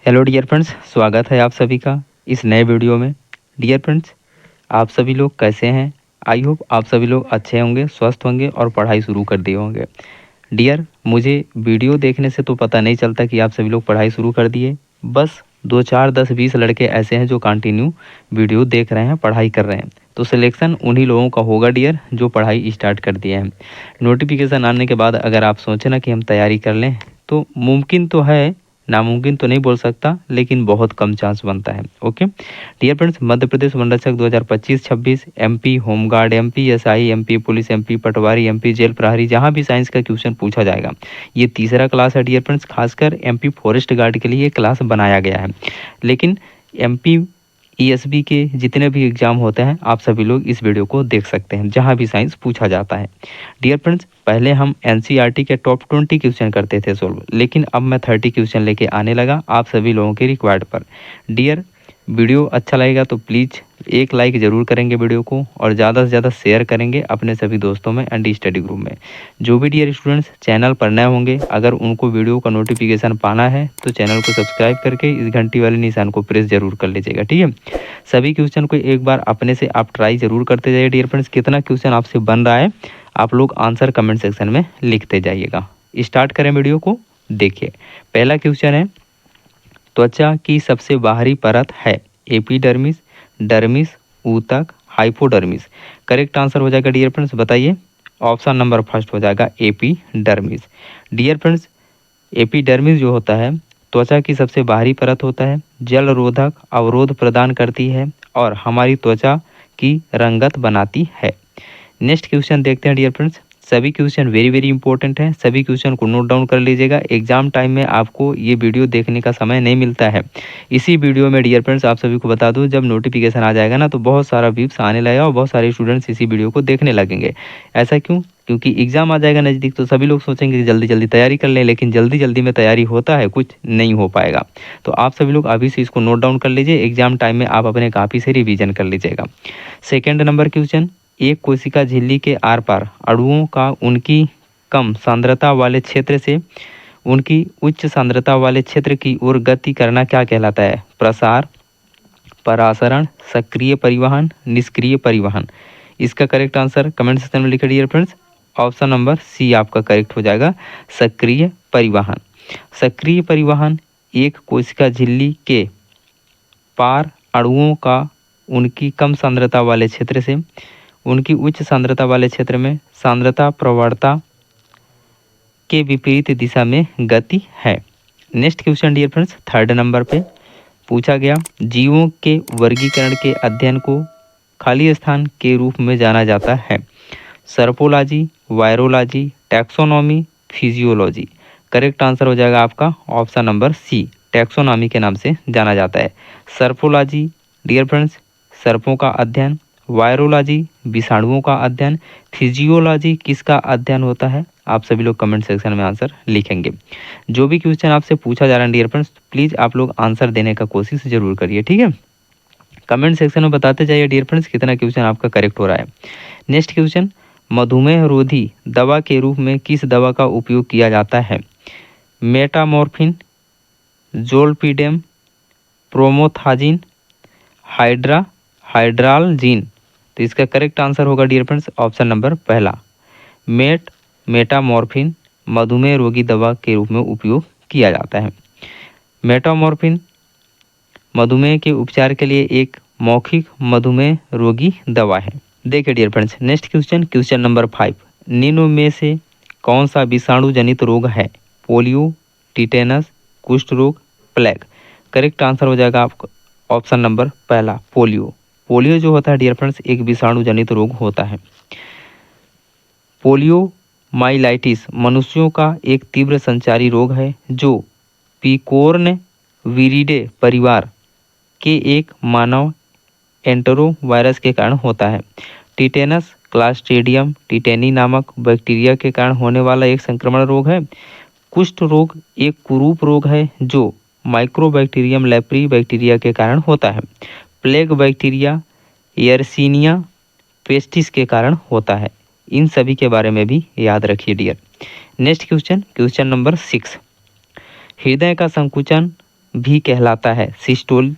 Hello dear friends, स्वागत है आप सभी का इस नए वीडियो में। डियर फ्रेंड्स, आप सभी लोग कैसे हैं? आई होप आप सभी लोग अच्छे होंगे, स्वस्थ होंगे और पढ़ाई शुरू कर दिए होंगे। डियर, मुझे वीडियो देखने से तो पता नहीं चलता कि आप सभी लोग पढ़ाई शुरू कर दिए। बस 2 4 10 20 लड़के ऐसे हैं जो कंटिन्यू वीडियो देख रहे हैं, पढ़ाई कर रहे हैं। तो सिलेक्शन उन्हीं लोगों का होगा डियर, जो पढ़ाई स्टार्ट कर दिए हैं। नोटिफिकेशन आने के बाद अगर आप सोचें ना कि हम तैयारी कर लें, तो मुमकिन तो है, नामुमकिन तो नहीं बोल सकता, लेकिन बहुत कम चांस बनता है। Okay dear friends, Madhya Pradesh वन रक्षक 2025-26, MP home guard, MP SI, MP police, MP patwari, MP jail प्रहरी, जहां भी साइंस का क्वेश्चन पूछा जाएगा, ये तीसरा क्लास है डियर फ्रेंड्स। खासकर एमपी फॉरेस्ट गार्ड के लिए ये क्लास बनाया गया है। लेकिन एमपी ईएसबी के जितने भी एग्जाम होते हैं, आप सभी लोग इस वीडियो को देख सकते हैं, जहां भी साइंस पूछा जाता है। डियर फ्रेंड्स, पहले हम एनसीईआरटी के टॉप 20 क्वेश्चन करते थे सोल्व, लेकिन अब मैं 30 क्वेश्चन लेके आने लगा आप सभी लोगों के रिक्वायर्ड पर। डियर, वीडियो अच्छा लगेगा तो प्लीज़ एक लाइक ज़रूर करेंगे वीडियो को, और ज़्यादा से ज़्यादा शेयर करेंगे अपने सभी दोस्तों में एंड स्टडी ग्रुप में। जो भी डियर स्टूडेंट्स चैनल पर नए होंगे, अगर उनको वीडियो का नोटिफिकेशन पाना है तो चैनल को सब्सक्राइब करके इस घंटी वाले निशान को प्रेस जरूर कर लीजिएगा, ठीक है। सभी क्वेश्चन को एक बार अपने से आप ट्राई जरूर करते जाइए डियर फ्रेंड्स। कितना क्वेश्चन आपसे बन रहा है आप लोग आंसर कमेंट सेक्शन में लिखते जाइएगा। स्टार्ट करें वीडियो को। देखिए, पहला क्वेश्चन है, त्वचा की सबसे बाहरी परत है एपिडर्मिस, डर्मिस, ऊतक, हाइपोडर्मिस। करेक्ट आंसर हो जाएगा डियर फ्रेंड्स, बताइए। ऑप्शन नंबर फर्स्ट हो जाएगा एपिडर्मिस। डियर फ्रेंड्स, एपिडर्मिस जो होता है त्वचा की सबसे बाहरी परत होता है, जल रोधक अवरोध प्रदान करती है और हमारी त्वचा की रंगत बनाती है। नेक्स्ट क्वेश्चन देखते हैं डियर फ्रेंड्स। सभी क्वेश्चन वेरी वेरी इंपॉर्टेंट है, सभी क्वेश्चन को नोट डाउन कर लीजिएगा। एग्जाम टाइम में आपको ये वीडियो देखने का समय नहीं मिलता है। इसी वीडियो में डियर फ्रेंड्स आप सभी को बता दूं, जब नोटिफिकेशन आ जाएगा ना, तो बहुत सारा व्यूज आने लगेगा और बहुत सारे स्टूडेंट्स इसी वीडियो को देखने लगेंगे। ऐसा क्यों? क्योंकि एग्जाम आ जाएगा नज़दीक, तो सभी लोग सोचेंगे कि जल्दी जल्दी तैयारी कर लें, लेकिन जल्दी जल्दी में तैयारी होता है कुछ नहीं हो पाएगा। तो आप सभी लोग अभी से इसको नोट डाउन कर लीजिए, एग्जाम टाइम में आप अपने कापी से रिवीजन कर लीजिएगा। सेकेंड नंबर क्वेश्चन, एक कोशिका झिल्ली के आर पार अणुओं का उनकी कम सांद्रता वाले क्षेत्र से उनकी उच्च सांद्रता वाले क्षेत्र की ओर गति करना क्या कहलाता है? प्रसार, परासरण, सक्रिय परिवहन, निष्क्रिय परिवहन। इसका करेक्ट आंसर कमेंट सेक्शन में लिखिए dear friends. Option number C आपका करेक्ट हो जाएगा, सक्रिय परिवहन। सक्रिय परिवहन एक कोशिका झिल्ली के पार अणुओं का उनकी कम सांद्रता वाले क्षेत्र से उनकी उच्च सांद्रता वाले क्षेत्र में सांद्रता प्रवणता के विपरीत दिशा में गति है। Next question dear friends, third number पे पूछा गया, जीवों के वर्गीकरण के अध्ययन को खाली स्थान के रूप में जाना जाता है? Serology, virology, taxonomy, physiology. Correct answer हो जाएगा आपका ऑप्शन नंबर सी, टैक्सोनॉमी के नाम से जाना जाता है। सर्पोलॉजी डियर फ्रेंड्स सर्पों का अध्ययन, वायरोलॉजी विषाणुओं का अध्ययन, फिजियोलॉजी किसका अध्ययन होता है? आप सभी लोग कमेंट सेक्शन में आंसर लिखेंगे। जो भी क्वेश्चन आपसे पूछा जा रहा है डियर फ्रेंड्स, प्लीज़ आप लोग आंसर देने का कोशिश जरूर करिए, ठीक है। कमेंट सेक्शन में बताते जाइए डियर फ्रेंड्स कितना क्वेश्चन आपका करेक्ट हो रहा है। नेक्स्ट क्वेश्चन, मधुमेह रोधी दवा के रूप में किस दवा का उपयोग किया जाता है? मेटामॉर्फिन, जोलपीडेम, प्रोमोथाजिन, हाइड्रालजीन। तो इसका करेक्ट आंसर होगा डियर फ्रेंड्स ऑप्शन नंबर पहला, मेटामॉर्फिन मधुमेह रोगी दवा के रूप में उपयोग किया जाता है। मेटामॉर्फिन मधुमेह के उपचार के लिए एक मौखिक मधुमेह रोगी दवा है। देखिए dear friends, next question, question number 5, निम्न में से कौन सा विषाणु जनित रोग है? पोलियो, टिटेनस, कुष्ठ रोग, प्लेग। करेक्ट आंसर हो जाएगा आपका ऑप्शन नंबर पहला, पोलियो। पोलियो जो होता है डियर फ्रेंड्स एक विषाणु जनित रोग होता है। पोलियो माइलाइटिस मनुष्यों का एक तीव्र संचारी रोग है जो पीकोर्न विरिडे परिवार के एक मानव एंटेरोवायरस के कारण होता है। टिटेनस क्लास्ट्रीडियम टिटेनी नामक बैक्टीरिया के कारण होने वाला एक संक्रमण रोग है। कुष्ठ रोग एक कुरूप रोग है जो माइक्रोबैक्टीरियम लेप्री बैक्टीरिया के कारण होता है। प्लेग बैक्टीरिया यर्सीनिया पेस्टिस के कारण होता है। इन सभी के बारे में भी याद रखिए dear. Next question, question number 6, हृदय का संकुचन भी कहलाता है? सिस्टोल,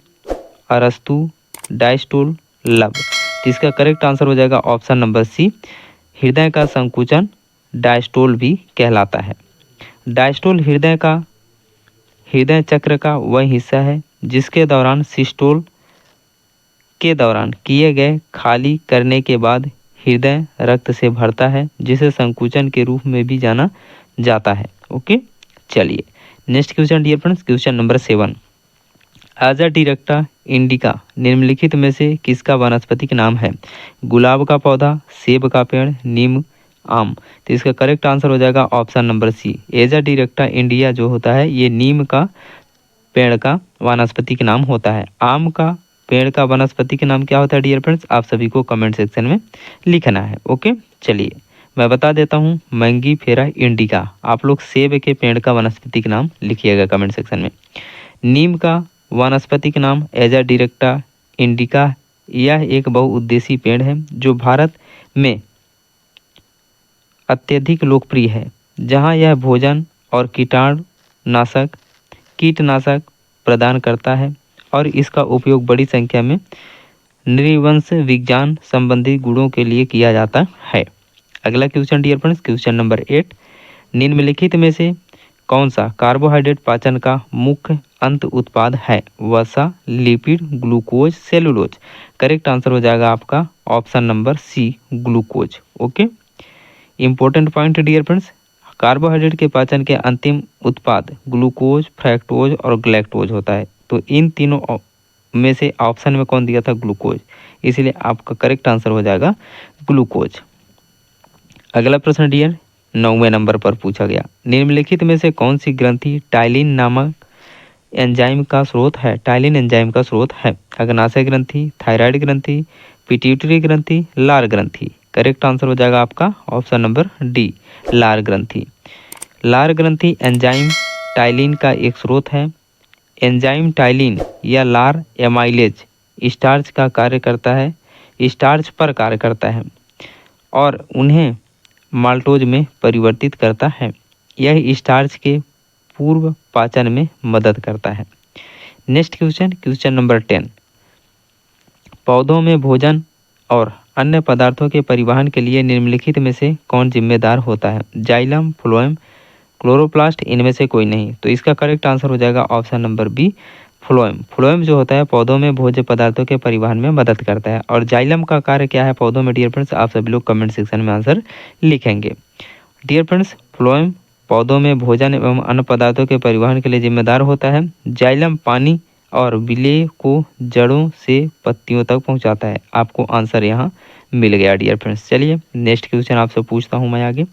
अरस्तु, डायस्टोल, लब। तो इसका करेक्ट आंसर हो जाएगा ऑप्शन नंबर सी, हृदय का संकुचन डायस्टोल भी कहलाता है। डायस्टोल हृदय चक्र का वह हिस्सा है जिसके दौरान सिस्टोल के दौरान किए गए खाली करने के बाद हृदय रक्त से भरता है, जिसे संकुचन के रूप में भी जाना जाता है। ओके, चलिए next question dear friends, question number 7। आजा डिरेक्टा इंडिका निम्नलिखित में से किसका वानस्पतिक नाम है? गुलाब का पौधा, सेब का पेड़, नीम, आम। तो इसका करेक्ट आंसर हो जाएगा ऑप्शन नंबर सी, एजा डिरेक्टा इंडिया जो होता है ये नीम का पेड़ का वानस्पतिक नाम होता है। आम का पेड़ का वानस्पतिक नाम क्या होता है डियर फ्रेंड्स, आप सभी को कमेंट सेक्शन में लिखना है। ओके, चलिए मैं बता देता हूँ, मैंगी फेरा इंडिका। आप लोग सेब के पेड़ का वानस्पतिक नाम लिखिएगा कमेंट सेक्शन में। नीम का वानस्पतिक नाम एजा डिरेक्टा इंडिका। यह एक बहुउद्देशीय पेड़ है जो भारत में अत्यधिक लोकप्रिय है, जहां यह भोजन और कीटनाशक प्रदान करता है और इसका उपयोग बड़ी संख्या में नृवंश विज्ञान संबंधी गुणों के लिए किया जाता है। अगला question dear friends, question number 8। निम्नलिखित में से कौन सा कार्बोहाइड्रेट पाचन का मुख्य अंत उत्पाद है? वसा, lipid, glucose, cellulose. Correct answer हो जाएगा आपका option number C, glucose. Okay, important point dear friends, carbohydrate के पाचन के अंतिम उत्पाद ग्लूकोज, फ्रैक्टोज और ग्लैक्टोज होता है। तो इन तीनों में से ऑप्शन में कौन दिया था? ग्लूकोज। इसलिए आपका करेक्ट आंसर हो जाएगा ग्लूकोज। अगला प्रश्न डियर 9वें नंबर पर पूछा गया, निम्नलिखित में से कौन सी ग्रंथि टाइलिन नामक एंजाइम का स्रोत है? टाइलिन एंजाइम का स्रोत है अग्नाशय ग्रंथि, थायराइड ग्रंथि, पिट्यूटरी ग्रंथि, लार ग्रंथि। करेक्ट आंसर हो जाएगा आपका ऑप्शन नंबर डी, लार ग्रंथि। लार ग्रंथि एंजाइम टाइलिन का एक स्रोत है। एंजाइम टाइलिन या लार एमाइलेज स्टार्च का कार्य करता है, स्टार्च पर कार्य करता है और उन्हें माल्टोज में परिवर्तित करता है। यह स्टार्च के पूर्व पाचन में मदद करता है। Next question, question number 10। पौधों में भोजन और अन्य पदार्थों के परिवहन के लिए निम्नलिखित में से कौन जिम्मेदार होता है? जाइलम, फ्लोएम, क्लोरोप्लास्ट, इनमें से कोई नहीं। तो इसका करेक्ट आंसर हो जाएगा option number B, phloem. Phloem जो होता है पौधों में भोज्य पदार्थों के परिवहन में मदद करता है। और जाइलम का कार्य क्या है पौधों में डियर फ्रेंड्स, आप सभी लोग कमेंट सेक्शन में आंसर लिखेंगे। डियर फ्रेंड्स, फ्लोएम पौधों में भोजन एवं अन्य पदार्थों के परिवहन के लिए जिम्मेदार होता है। जाइलम पानी और विलेय को जड़ों से पत्तियों तक पहुंचाता है। आपको आंसर यहाँ मिल गया डियर फ्रेंड्स। चलिए नेक्स्ट क्वेश्चन आपसे पूछता हूँ मैं आगे।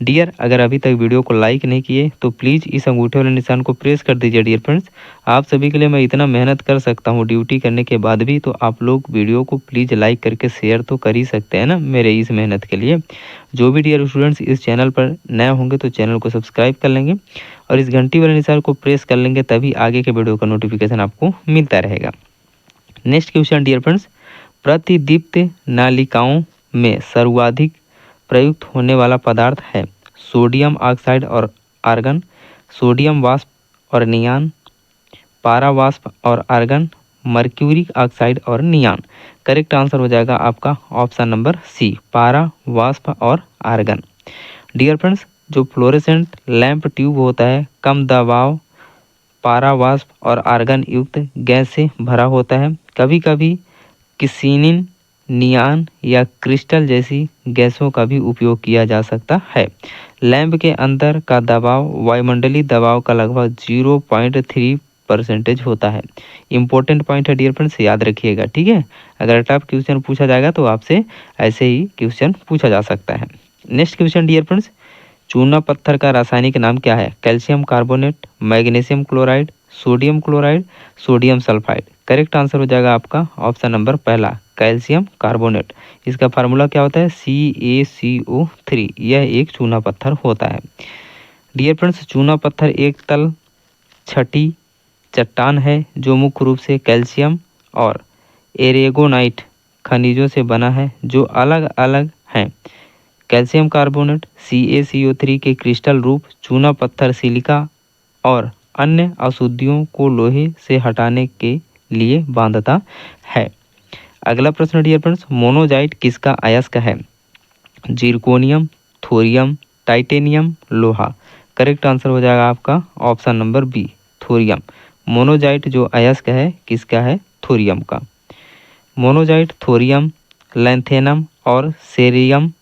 डियर, अगर अभी तक वीडियो को लाइक नहीं किए तो प्लीज़ इस अंगूठे वाले निशान को प्रेस कर दीजिए डियर फ्रेंड्स। आप सभी के लिए मैं इतना मेहनत कर सकता हूँ ड्यूटी करने के बाद भी, तो आप लोग वीडियो को प्लीज़ लाइक करके शेयर तो कर ही सकते हैं ना मेरे इस मेहनत के लिए। जो भी डियर स्टूडेंट्स इस चैनल पर नए होंगे तो चैनल को सब्सक्राइब कर लेंगे और इस घंटी वाले निशान को प्रेस कर लेंगे, तभी आगे के वीडियो का नोटिफिकेशन आपको मिलता रहेगा। नेक्स्ट क्वेश्चन डियर फ्रेंड्स, प्रतिदीप्त नालिकाओं में सर्वाधिक प्रयुक्त होने वाला पदार्थ है सोडियम ऑक्साइड और आर्गन, सोडियम वाष्प और नियान, पारा वाष्प और आर्गन, मर्क्यूरिक ऑक्साइड और नियान। करेक्ट आंसर हो जाएगा आपका ऑप्शन नंबर सी, पारा वाष्प और आर्गन। डियर फ्रेंड्स, जो फ्लोरेसेंट लैंप ट्यूब होता है कम दबाव पारा वाष्प और आर्गन युक्त गैस से भरा होता है। कभी कभी किसिनिन, नियान या क्रिस्टल जैसी गैसों का भी उपयोग किया जा सकता है। लैंप के अंदर का दबाव वायुमंडलीय दबाव का लगभग 0.3% होता है। इंपॉर्टेंट पॉइंट है डियर फ्रेंड्स, याद रखिएगा, ठीक है। अगर टफ क्वेश्चन पूछा जाएगा तो आपसे ऐसे ही क्वेश्चन पूछा जा सकता है। नेक्स्ट क्वेश्चन डियर फ्रेंड्स, चूना पत्थर का रासायनिक नाम क्या है? Calcium carbonate, magnesium chloride, sodium chloride, sodium sulphide. Correct answer हो जाएगा आपका ऑप्शन नंबर पहला, कैल्शियम कार्बोनेट। इसका फार्मूला क्या होता है? CaCO3। यह एक चूना पत्थर होता है। डियर फ्रेंड्स, चूना पत्थर एक तल छठी चट्टान है जो मुख्य रूप से कैल्शियम और एरेगोनाइट खनिजों से बना है जो अलग अलग हैं। कैल्शियम कार्बोनेट CaCO3 के क्रिस्टल रूप चूना पत्थर सिलिका और अन्य अशुद्धियों को लोहे से हटाने के लिए बांधता है। अगला प्रश्न डियर फ्रेंड्स, मोनोजाइट किसका अयस्क है? जिरकोनियम, थोरियम, टाइटेनियम, लोहा। करेक्ट आंसर हो जाएगा आपका option number B, thorium. Monazite जो अयस्क है किसका है? थोरियम का। मोनोजाइट थोरियम, लैंथेनम और सेरियम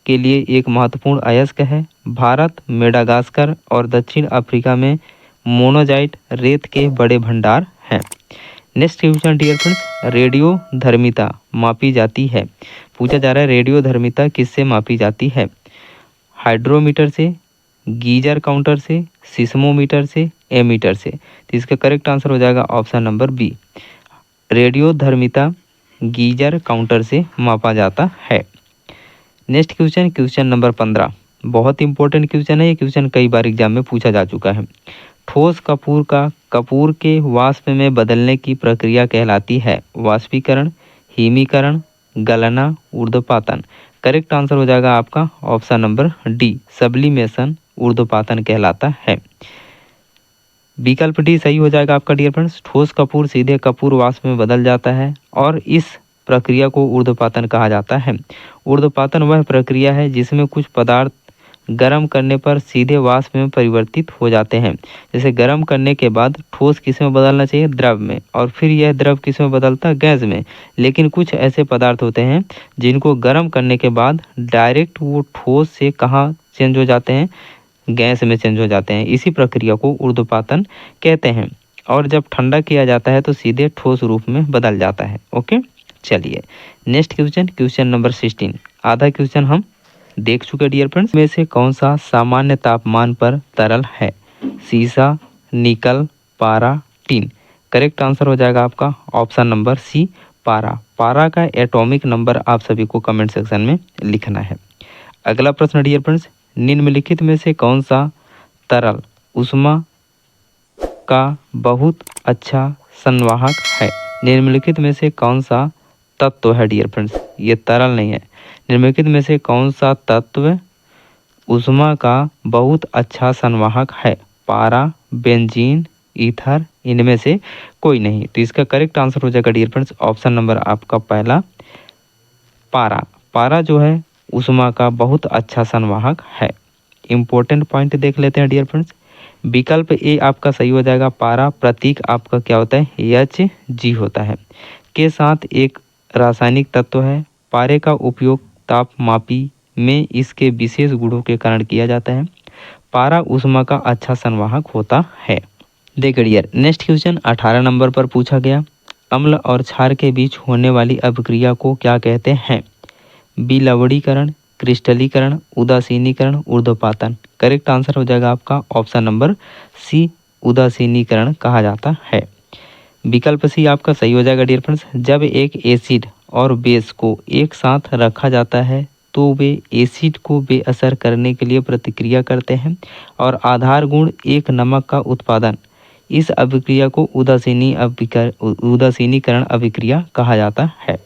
के लिए एक महत्वपूर्ण अयस्क है। भारत, मेडागास्कर और दक्षिण अफ्रीका में मोनोजाइट रेत के बड़े भंडार हैं। Next question dear friends, radio धर्मिता मापी जाती है। पूछा जा रहा है रेडियो धर्मिता किससे मापी जाती है? हाइड्रोमीटर से, गीजर काउंटर से, सिस्मोमीटर से, एमीटर से। तो इसका करेक्ट आंसर हो जाएगा ऑप्शन नंबर बी, रेडियो धर्मिता गीजर काउंटर से मापा जाता है। नेक्स्ट क्वेश्चन, क्वेश्चन नंबर 15, बहुत इंपॉर्टेंट क्वेश्चन है। ये क्वेश्चन कई बार एग्जाम में पूछा जा चुका है। ठोस कपूर का कपूर के वाष्प में बदलने की प्रक्रिया कहलाती है? वाष्पीकरण, हिमीकरण, गलना, ऊर्ध्वपातन। करेक्ट आंसर हो जाएगा आपका ऑप्शन नंबर डी, सब्लिमेशन ऊर्ध्वपातन कहलाता है। विकल्प डी सही हो जाएगा आपका डियर फ्रेंड्स। ठोस कपूर सीधे कपूर वाष्प में बदल जाता है और इस प्रक्रिया को ऊर्ध्वपातन कहा जाता है। ऊर्ध्वपातन वह प्रक्रिया है जिसमें कुछ पदार्थ गर्म करने पर सीधे वाष्प में परिवर्तित हो जाते हैं। जैसे गर्म करने के बाद ठोस किस में बदलना चाहिए? द्रव में, और फिर यह द्रव किस में बदलता है? गैस में। लेकिन कुछ ऐसे पदार्थ होते हैं जिनको गर्म करने के बाद डायरेक्ट वो ठोस से कहाँ चेंज हो जाते हैं? गैस में चेंज हो जाते हैं। इसी प्रक्रिया को ऊर्ध्वपातन कहते हैं। और जब ठंडा किया जाता है तो सीधे ठोस रूप में बदल जाता है। ओके, चलिए नेक्स्ट क्वेश्चन, क्वेश्चन नंबर 16। आधा क्वेश्चन हम देख चुके डियर फ्रेंड्स। में से कौन सा सामान्य तापमान पर तरल है? सीसा, निकल, पारा, टीन। करेक्ट आंसर हो जाएगा आपका ऑप्शन नंबर सी, पारा। पारा का एटॉमिक नंबर आप सभी को कमेंट सेक्शन में लिखना है। अगला प्रश्न डियर फ्रेंड्स, निम्नलिखित में से कौन सा तरल ऊष्मा का बहुत अच्छा संवाहक है? निम्नलिखित में से कौन सा तत्व है डियर फ्रेंड्स? ये तरल नहीं है। निम्नलिखित में से कौन सा तत्व ऊष्मा का बहुत अच्छा संवाहक है? पारा, बेंजीन, ईथर, इनमें से कोई नहीं। तो इसका करेक्ट आंसर हो जाएगा डियर फ्रेंड्स ऑप्शन नंबर आपका पहला, पारा। पारा जो है ऊष्मा का बहुत अच्छा संवाहक है। इंपॉर्टेंट पॉइंट देख लेते हैं डियर फ्रेंड्स। विकल्प ए आपका सही हो जाएगा। पारा प्रतीक आपका क्या होता है? Hg होता है। के साथ एक रासायनिक तत्व है। पारे का उपयोग तापमापी में इसके विशेष गुणों के कारण किया जाता है। पारा ऊष्मा का अच्छा संवाहक होता है। देखिए डियर, नेक्स्ट क्वेश्चन 18 नंबर पर पूछा गया, अम्ल और क्षार के बीच होने वाली अभिक्रिया को क्या कहते हैं? विलवणीकरण, क्रिस्टलीकरण, उदासीनीकरण, ऊर्ध्वपातन। करेक्ट आंसर हो जाएगा आपका ऑप्शन नंबर सी, उदासीनीकरण कहा जाता है। विकल्प सी आपका सही हो जाएगा डियर फ्रेंड्स। जब एक एसिड और बेस को एक साथ रखा जाता है तो वे एसिड को बेअसर करने के लिए प्रतिक्रिया करते हैं और आधार गुण एक नमक का उत्पादन। इस अभिक्रिया को उदासीनीकरण अभिक्रिया कहा जाता है।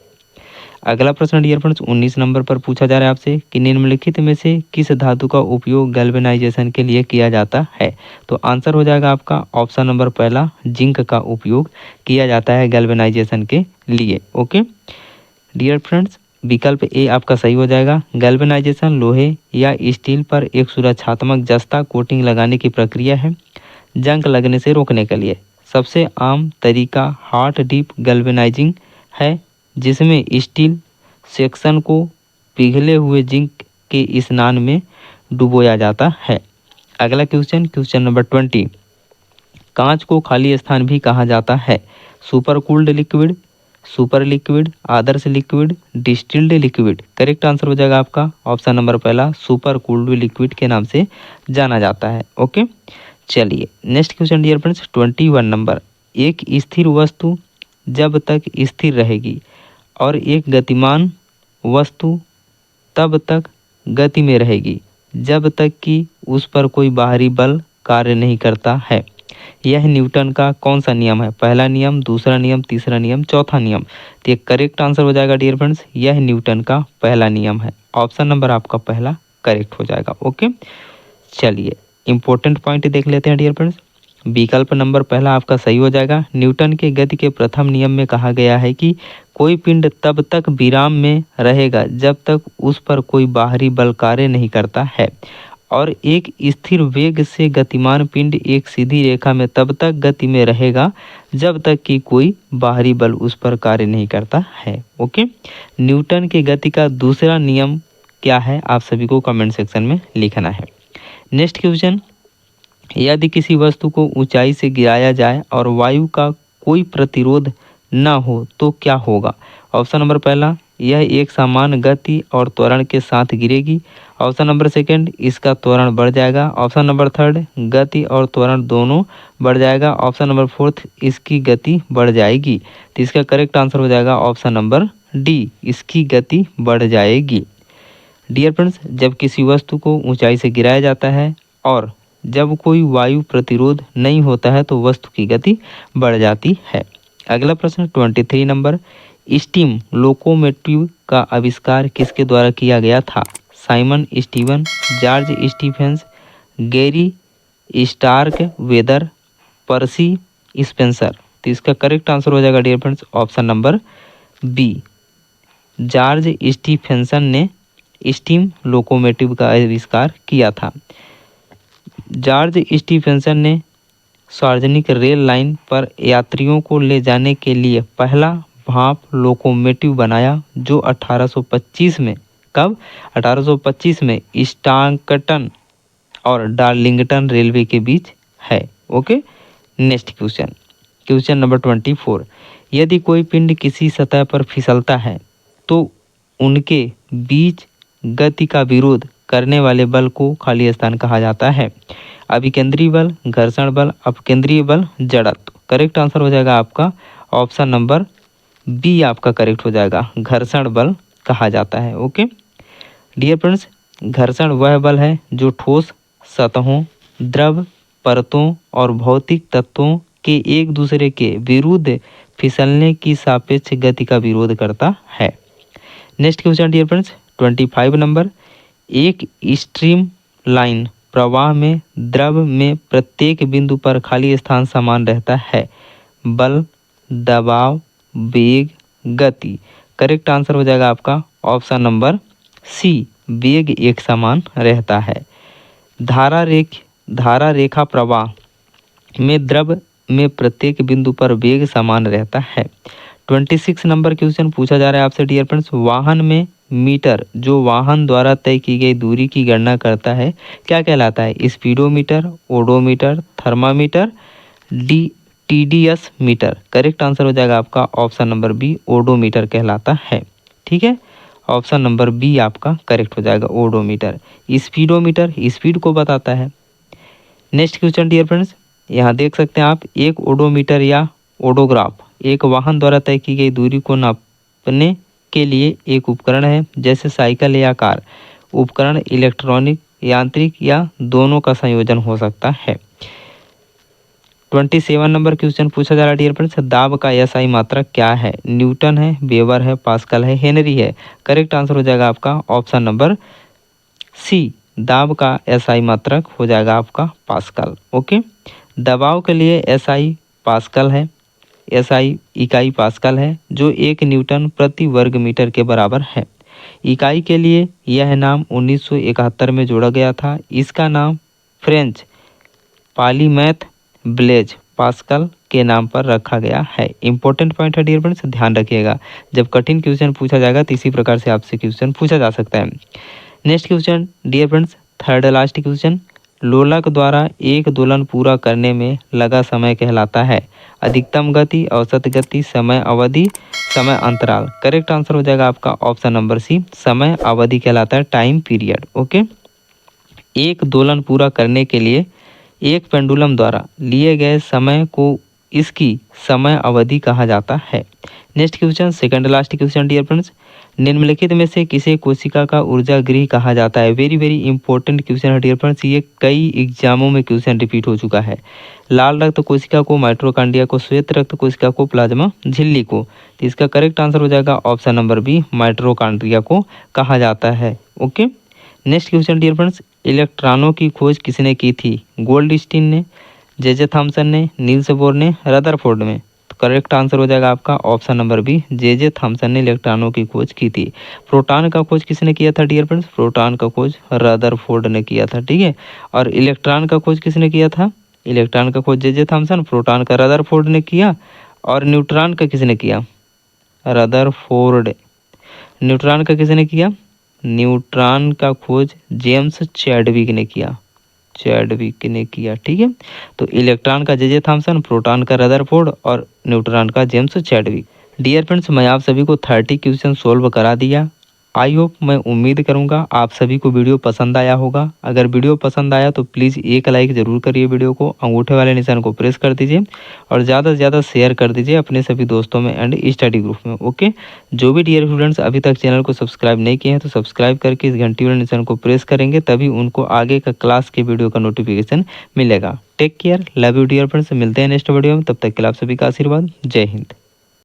अगला प्रश्न डियर फ्रेंड्स 19 नंबर पर पूछा जा रहा है आपसे कि निम्नलिखित में से किस धातु का उपयोग गैल्वेनाइजेशन के लिए किया जाता है? तो आंसर हो जाएगा आपका ऑप्शन नंबर पहला, जिंक का उपयोग किया जाता है गैल्वेनाइजेशन के लिए। ओके डियर फ्रेंड्स, विकल्प ए आपका सही हो जाएगा। गैल्वेनाइजेशन लोहे या स्टील पर एक सुरक्षात्मक जस्ता कोटिंग लगाने की प्रक्रिया है जंग लगने से रोकने के लिए। सबसे आम तरीका हॉट डीप गैल्वेनाइजिंग है जिसमें स्टील सेक्शन को पिघले हुए जिंक के स्नान में डुबोया जाता है। अगला क्वेश्चन, क्वेश्चन नंबर 20। कांच को खाली स्थान भी कहा जाता है। Super cooled liquid, super liquid, आदर्श liquid, distilled liquid. Correct answer हो जाएगा आपका ऑप्शन नंबर पहला, सुपर कूल्ड लिक्विड के नाम से जाना जाता है। ओके, चलिए नेक्स्ट क्वेश्चन डियर फ्रेंड्स 21 नंबर। एक स्थिर वस्तु जब तक स्थिर रहेगी और एक गतिमान वस्तु तब तक गति में रहेगी जब तक कि उस पर कोई बाहरी बल कार्य नहीं करता है। यह न्यूटन का कौन सा नियम है? पहला नियम, दूसरा नियम, तीसरा नियम, चौथा नियम। तो ये करेक्ट आंसर हो जाएगा डियर फ्रेंड्स, यह न्यूटन का पहला नियम है। ऑप्शन नंबर आपका पहला करेक्ट हो जाएगा। ओके, चलिए इंपॉर्टेंट पॉइंट देख लेते हैं डियर फ्रेंड्स। विकल्प नंबर पहला आपका सही हो जाएगा। न्यूटन के गति के प्रथम नियम में कहा गया है कि कोई पिंड तब तक विराम में रहेगा जब तक उस पर कोई बाहरी बल कार्य नहीं करता है, और एक स्थिर वेग से गतिमान पिंड एक सीधी रेखा में तब तक गति में रहेगा जब तक कि कोई बाहरी बल उस पर कार्य नहीं करता है। ओके, न्यूटन की गति का दूसरा नियम क्या है, आप सभी को कमेंट सेक्शन में लिखना है। नेक्स्ट क्वेश्चन, यदि किसी वस्तु को ऊंचाई से गिराया जाए और वायु का कोई प्रतिरोध न हो तो क्या होगा? ऑप्शन नंबर पहला, यह एक समान गति और त्वरण के साथ गिरेगी। ऑप्शन नंबर सेकंड, इसका त्वरण बढ़ जाएगा। ऑप्शन नंबर थर्ड, गति और त्वरण दोनों बढ़ जाएगा। ऑप्शन नंबर फोर्थ, इसकी गति बढ़ जाएगी। तो इसका करेक्ट आंसर हो जाएगा ऑप्शन नंबर डी, इसकी गति बढ़ जाएगी। डियर फ्रेंड्स, जब किसी वस्तु को ऊंचाई से गिराया जाता है और जब कोई वायु प्रतिरोध नहीं होता है तो वस्तु की गति बढ़ जाती है। अगला प्रश्न 23 नंबर, स्टीम लोकोमोटिव का आविष्कार किसके द्वारा किया गया था? Simon Steven, George Stephens, Gary Starkweather, Percy Spencer. तो इसका करेक्ट आंसर हो जाएगा dear friends option number B, George Stephenson ने स्टीम लोकोमोटिव का आविष्कार किया था। जॉर्ज स्टीफेंसन ने सार्वजनिक रेल लाइन पर यात्रियों को ले जाने के लिए पहला भाप लोकोमोटिव बनाया, जो 1825 में, कब? 1825 में स्टांकटन और डार्लिंगटन रेलवे के बीच है। Okay, next question, question number 24, यदि कोई पिंड किसी सतह पर फिसलता है तो उनके बीच गति का विरोध करने वाले बल को खाली स्थान कहा जाता है। अभिकेंद्रीय बल, घर्षण बल, अपकेंद्रीय बल, जड़त्व। करेक्ट आंसर हो जाएगा आपका ऑप्शन नंबर बी, आपका करेक्ट हो जाएगा, घर्षण बल कहा जाता है। ओके डियर फ्रेंड्स, घर्षण वह बल है जो ठोस सतहों, द्रव परतों और भौतिक तत्वों के एक दूसरे के विरुद्ध फिसलने की सापेक्ष गति का विरोध करता है। Next question dear friends 25 number, एक स्ट्रीम लाइन प्रवाह में द्रव में प्रत्येक बिंदु पर खाली स्थान समान रहता है। बल, दबाव, वेग, गति। करेक्ट आंसर हो जाएगा आपका ऑप्शन नंबर सी, वेग एक समान रहता है। धारा रेखा प्रवाह में द्रव में प्रत्येक बिंदु पर वेग समान रहता है। 26 नंबर क्वेश्चन पूछा जा रहा है आपसे डियर फ्रेंड्स, वाहन में मीटर जो वाहन द्वारा तय की गई दूरी की गणना करता है क्या कहलाता है? Speedometer, odometer, thermometer, TDS meter. Correct answer हो जाएगा आपका ऑप्शन नंबर बी, ओडोमीटर कहलाता है। ठीक है, ऑप्शन नंबर बी आपका करेक्ट हो जाएगा, ओडोमीटर। स्पीडोमीटर स्पीड को बताता है। नेक्स्ट क्वेश्चन डियर फ्रेंड्स, यहाँ देख सकते हैं आप, एक ओडोमीटर या ओडोग्राफ एक वाहन द्वारा तय की गई दूरी को नापने के लिए एक उपकरण है, जैसे साइकिल या कार। उपकरण इलेक्ट्रॉनिक, यांत्रिक या दोनों का संयोजन हो सकता है। 27 नंबर क्वेश्चन पूछा जा रहा है डियर फ्रेंड्स, दाब का एसआई मात्रक क्या है? न्यूटन है, वेबर है, पास्कल है, हेनरी है। करेक्ट आंसर हो जाएगा आपका ऑप्शन नंबर सी, दाब का एसआई मात्रक हो जाएगा आपका पास्कल। ओके, दबाव के लिए एसआई पास्कल है, एसआई इकाई पास्कल है, जो 1 न्यूटन प्रति वर्ग मीटर के बराबर है। इकाई के लिए यह नाम 1971 में जोड़ा गया था। इसका नाम फ्रेंच पॉलीमैथ ब्लेज पास्कल के नाम पर रखा गया है। इंपॉर्टेंट पॉइंट है डियर फ्रेंड्स, ध्यान रखिएगा, जब कठिन क्वेश्चन पूछा जाएगा तो इसी प्रकार से आपसे क्वेश्चन पूछा जा सकता है। Next question dear friends, third last question, लोलक द्वारा एक दोलन पूरा करने में लगा समय कहलाता है? अधिकतम गति, औसत गति, समय अवधि, समय अंतराल। करेक्ट आंसर हो जाएगा आपका ऑप्शन नंबर सी, समय अवधि कहलाता है, टाइम पीरियड। ओके, एक दोलन पूरा करने के लिए एक पेंडुलम द्वारा लिए गए समय को इसकी समय अवधि कहा जाता है। Next question, second last question dear friends, निम्नलिखित में से किसे कोशिका का ऊर्जा गृह कहा जाता है? वेरी वेरी इंपॉर्टेंट क्वेश्चन है डियर फ्रेंड्स, ये कई एग्जामों में क्वेश्चन रिपीट हो चुका है। लाल रक्त कोशिका को, माइटोकॉन्ड्रिया को, श्वेत रक्त कोशिका को, प्लाज्मा झिल्ली को। तो इसका करेक्ट आंसर हो जाएगा ऑप्शन नंबर बी, माइटोकॉन्ड्रिया को कहा जाता है। Okay, next question dear friends, इलेक्ट्रॉनों की खोज किसने की थी? गोल्डस्टीन ने, जे थॉमसन ने, नील्स बोर ने, रदरफोर्ड में। तो करेक्ट आंसर हो जाएगा आपका option number B, J Thomson ने इलेक्ट्रॉनों की खोज की थी। प्रोटॉन का खोज किसने किया था डियर फ्रेंड्स? प्रोटॉन का खोज रदरफोर्ड ने किया था, ठीक है। और इलेक्ट्रॉन का खोज किसने किया था? इलेक्ट्रॉन का खोज जे थॉमसन, प्रोटॉन का रदरफोर्ड ने किया। और न्यूट्रॉन का किसने किया? रदरफोर्ड। न्यूट्रॉन का किसने किया? न्यूट्रॉन का खोज जेम्स चैडविक ने किया, चैडविक ने किया, ठीक है। तो इलेक्ट्रॉन का जे थॉमसन, प्रोटॉन का रदरफोर्ड और न्यूट्रॉन का जेम्स चैडविक। डियर फ्रेंड्स, मैं आप सभी को 30 क्वेश्चन सोल्व करा दिया। आई होप, मैं उम्मीद करूंगा आप सभी को वीडियो पसंद आया होगा। अगर वीडियो पसंद आया तो प्लीज़ एक लाइक ज़रूर करिए, वीडियो को अंगूठे वाले निशान को प्रेस कर दीजिए और ज़्यादा से ज़्यादा शेयर कर दीजिए अपने सभी दोस्तों में एंड स्टडी ग्रुप में, ओके। जो भी डियर स्टूडेंट्स अभी तक चैनल को सब्सक्राइब नहीं किए हैं तो सब्सक्राइब करके इस घंटी वाले निशान को प्रेस करेंगे, तभी उनको आगे का क्लास के वीडियो का नोटिफिकेशन मिलेगा। Take care, love you dear friends, मिलते हैं नेक्स्ट वीडियो में, तब तक के लिए आप सभी का आशीर्वाद। जय हिंद।